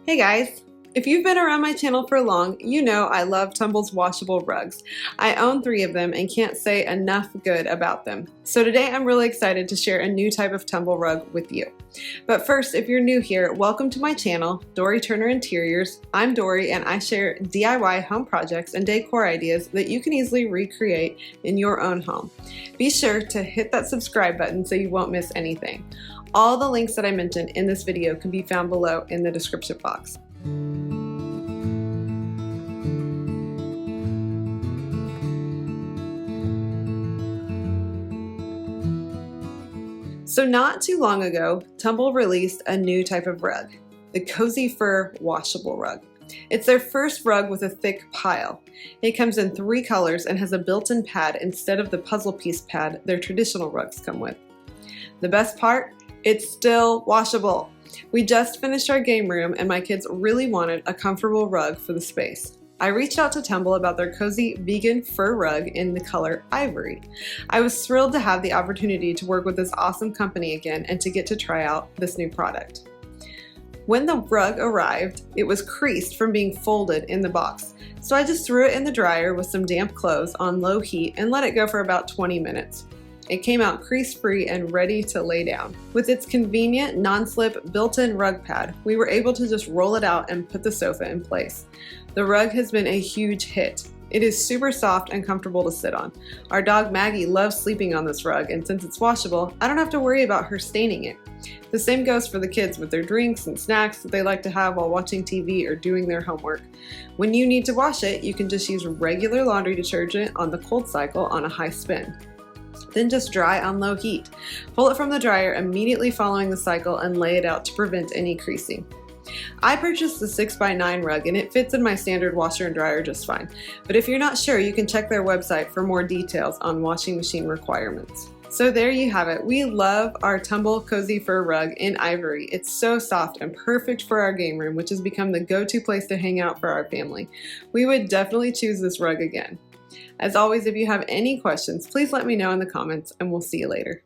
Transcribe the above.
Hey guys! If you've been around my channel for long, you know I love Tumble's washable rugs. I own 3 of them and can't say enough good about them. So today I'm really excited to share a new type of Tumble rug with you. But first, if you're new here, welcome to my channel, Dori Turner Interiors. I'm Dori and I share DIY home projects and decor ideas that you can easily recreate in your own home. Be sure to hit that subscribe button so you won't miss anything. All the links that I mentioned in this video can be found below in the description box. So not too long ago, Tumble released a new type of rug, the Cozy Fur washable rug. It's their first rug with a thick pile. It comes in 3 colors and has a built-in pad instead of the puzzle piece pad their traditional rugs come with. The best part? It's still washable. We just finished our game room and my kids really wanted a comfortable rug for the space. I reached out to Tumble about their cozy vegan fur rug in the color ivory. I was thrilled to have the opportunity to work with this awesome company again and to get to try out this new product. When the rug arrived, it was creased from being folded in the box, so I just threw it in the dryer with some damp clothes on low heat and let it go for about 20 minutes. It came out crease-free and ready to lay down. With its convenient non-slip built-in rug pad, we were able to just roll it out and put the sofa in place. The rug has been a huge hit. It is super soft and comfortable to sit on. Our dog Maggie loves sleeping on this rug, and since it's washable, I don't have to worry about her staining it. The same goes for the kids with their drinks and snacks that they like to have while watching TV or doing their homework. When you need to wash it, you can just use regular laundry detergent on the cold cycle on a high spin. Then just dry on low heat. Pull it from the dryer immediately following the cycle and lay it out to prevent any creasing. I purchased the 6x9 rug and it fits in my standard washer and dryer just fine. But if you're not sure, you can check their website for more details on washing machine requirements. So there you have it. We love our Tumble Cozy Fur rug in ivory. It's so soft and perfect for our game room, which has become the go-to place to hang out for our family. We would definitely choose this rug again. As always, if you have any questions, please let me know in the comments and we'll see you later.